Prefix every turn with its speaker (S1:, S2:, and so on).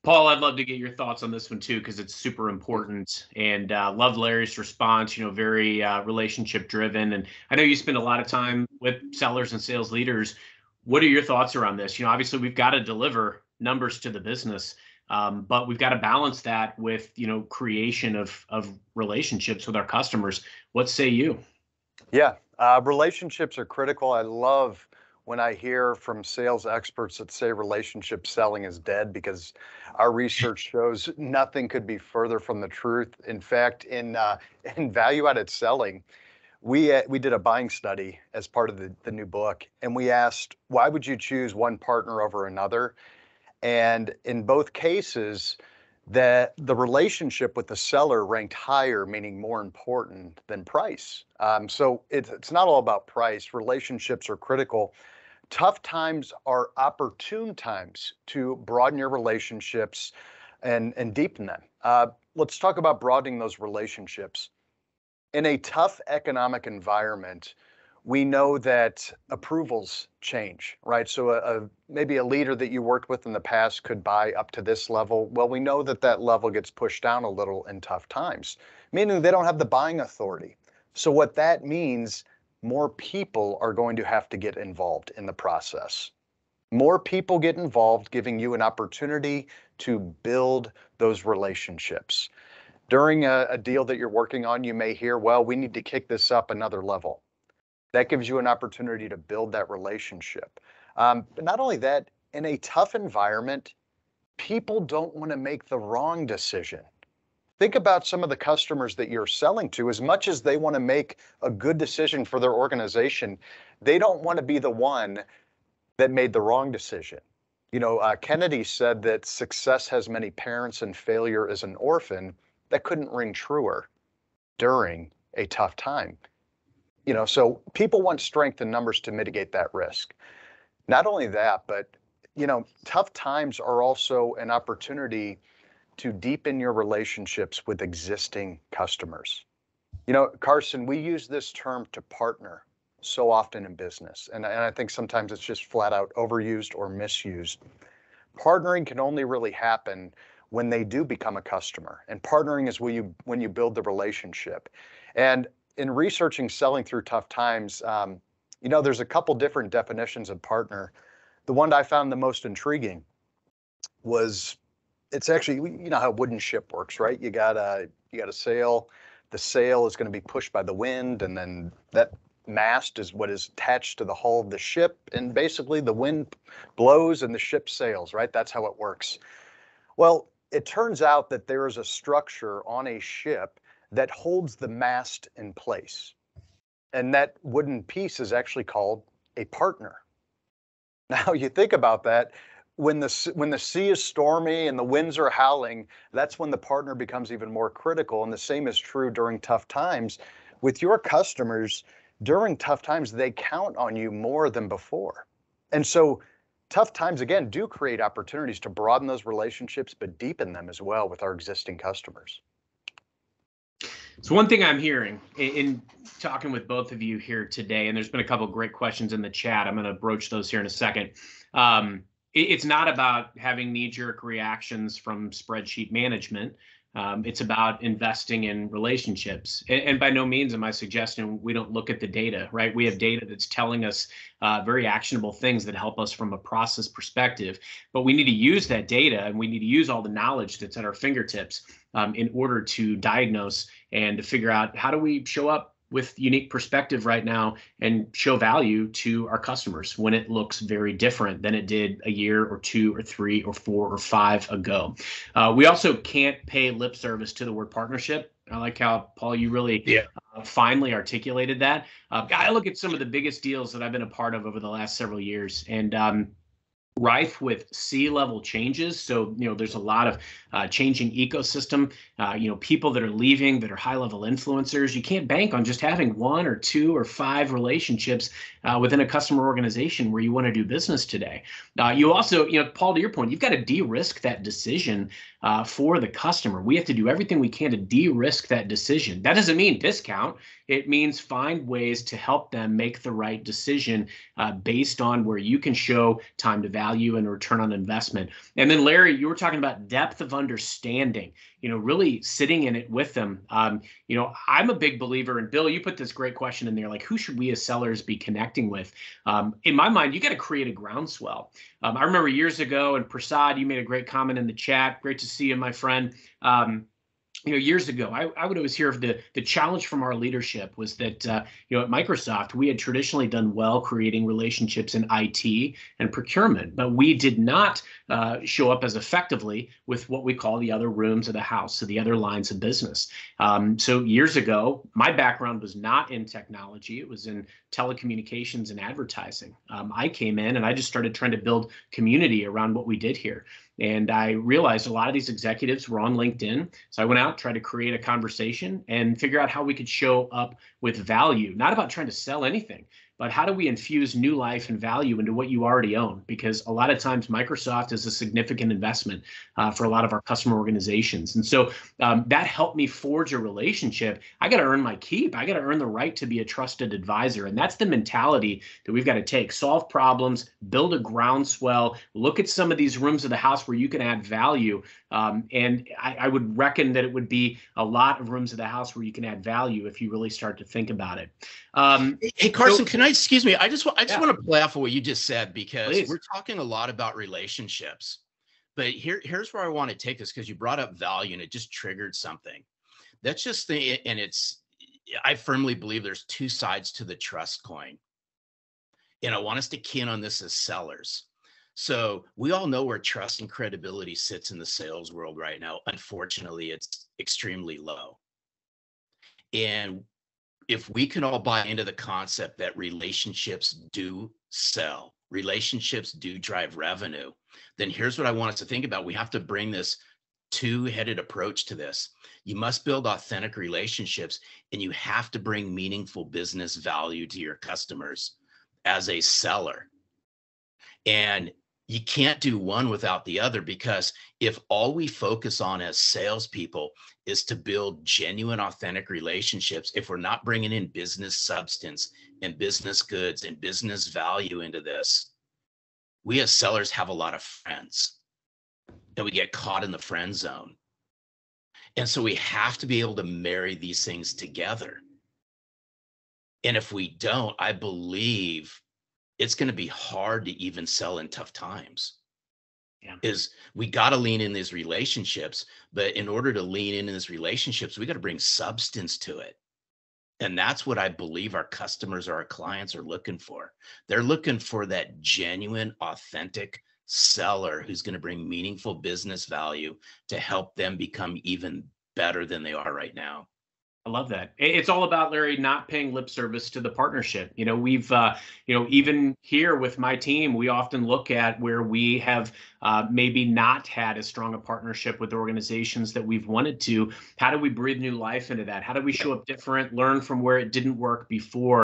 S1: Paul, I'd love to get your thoughts on this one too, because it's super important. And love Larry's response. Very relationship driven. And I know you spend a lot of time with sellers and sales leaders. What are your thoughts around this? Obviously we've got to deliver numbers to the business, but we've got to balance that with creation of relationships with our customers. What say you?
S2: Yeah, relationships are critical. I love when I hear from sales experts that say relationship selling is dead, because our research shows nothing could be further from the truth. In fact, in value-added selling, we did a buying study as part of the new book, and we asked, why would you choose one partner over another? And in both cases, that the relationship with the seller ranked higher, meaning more important than price. So it's not all about price. Relationships are critical. Tough times are opportune times to broaden your relationships and deepen them. Let's talk about broadening those relationships. In a tough economic environment, we know that approvals change, right? So maybe a leader that you worked with in the past could buy up to this level. Well, we know that that level gets pushed down a little in tough times, meaning they don't have the buying authority. So what that means, more people are going to have to get involved in the process. More people get involved, giving you an opportunity to build those relationships. During a deal that you're working on, you may hear, well, we need to kick this up another level. That gives you an opportunity to build that relationship. But not only that, in a tough environment, people don't want to make the wrong decision. Think about some of the customers that you're selling to. As much as they want to make a good decision for their organization, they don't want to be the one that made the wrong decision. Kennedy said that success has many parents and failure is an orphan. That couldn't ring truer during a tough time. So people want strength in numbers to mitigate that risk. Not only that, but, tough times are also an opportunity to deepen your relationships with existing customers. Carson, we use this term to partner so often in business. And I think sometimes it's just flat out overused or misused. Partnering can only really happen when they do become a customer. And partnering is when you build the relationship. And in researching selling through tough times, there's a couple different definitions of partner. The one I found the most intriguing was, it's actually, how a wooden ship works, right? You got a sail. The sail is going to be pushed by the wind, and then that mast is what is attached to the hull of the ship. And basically the wind blows and the ship sails, right? That's how it works. Well, it turns out that there is a structure on a ship that holds the mast in place. And that wooden piece is actually called a partner. Now you think about that, when the sea is stormy and the winds are howling, that's when the partner becomes even more critical. And the same is true during tough times. With your customers, during tough times, they count on you more than before. And so tough times, again, do create opportunities to broaden those relationships, but deepen them as well with our existing customers.
S1: So one thing I'm hearing in talking with both of you here today, and there's been a couple of great questions in the chat. I'm going to broach those here in a second. It's not about having knee-jerk reactions from spreadsheet management. It's about investing in relationships. And by no means am I suggesting we don't look at the data, right? We have data that's telling us very actionable things that help us from a process perspective. But we need to use that data, and we need to use all the knowledge that's at our fingertips in order to diagnose and to figure out, how do we show up with unique perspective right now and show value to our customers when it looks very different than it did a year or 2 or 3 or 4 or 5 ago. We also can't pay lip service to the word partnership. I like how, Paul, you really finely articulated that. I look at some of the biggest deals that I've been a part of over the last several years, and rife with C-level changes. So, there's a lot of changing ecosystem, people that are leaving that are high-level influencers. You can't bank on just having 1 or 2 or 5 relationships within a customer organization where you want to do business today. You also, Paul, to your point, you've got to de-risk that decision for the customer. We have to do everything we can to de-risk that decision. That doesn't mean discount. It means find ways to help them make the right decision based on where you can show time to value value and return on investment. And then Larry, you were talking about depth of understanding, really sitting in it with them. I'm a big believer, and Bill, you put this great question in there, like who should we as sellers be connecting with? In my mind, you got to create a groundswell. I remember years ago, and Prasad, you made a great comment in the chat. Great to see you, my friend. Years ago, I would always hear of the challenge from our leadership was that, at Microsoft, we had traditionally done well creating relationships in IT and procurement, but we did not show up as effectively with what we call the other rooms of the house, so the other lines of business. So years ago, my background was not in technology. It was in telecommunications and advertising. I came in and I just started trying to build community around what we did here. And I realized a lot of these executives were on LinkedIn. So I went out, tried to create a conversation and figure out how we could show up with value, not about trying to sell anything, but how do we infuse new life and value into what you already own? Because a lot of times Microsoft is a significant investment for a lot of our customer organizations. And so that helped me forge a relationship. I got to earn my keep. I got to earn the right to be a trusted advisor. And that's the mentality that we've got to take. Solve problems, build a groundswell, look at some of these rooms of the house where you can add value. And I would reckon that it would be a lot of rooms of the house where you can add value if you really start to think about it.
S3: Hey, Carson, excuse me? I just want to play off of what you just said, because
S1: Please.
S3: We're talking a lot about relationships. But here's where I want to take this, because you brought up value and it just triggered something. That's just I firmly believe there's two sides to the trust coin. And I want us to key in on this as sellers. So we all know where trust and credibility sits in the sales world right now. Unfortunately, it's extremely low. And if we can all buy into the concept that relationships do sell, relationships do drive revenue, then here's what I want us to think about. We have to bring this two-headed approach to this. You must build authentic relationships, and you have to bring meaningful business value to your customers as a seller. And you can't do one without the other, because if all we focus on as salespeople is to build genuine, authentic relationships, if we're not bringing in business substance and business goods and business value into this, we as sellers have a lot of friends and we get caught in the friend zone. And so we have to be able to marry these things together. And if we don't, I believe it's going to be hard to even sell in tough times.
S1: Yeah.
S3: Is we got to lean in these relationships, but in order to lean in these relationships, we got to bring substance to it. And that's what I believe our customers or our clients are looking for. They're looking for that genuine, authentic seller who's going to bring meaningful business value to help them become even better than they are right now.
S1: I love that. It's all about, Larry, not paying lip service to the partnership. We've, even here with my team, we often look at where we have maybe not had as strong a partnership with organizations that we've wanted to. How do we breathe new life into that? How do we show up different, learn from where it didn't work before?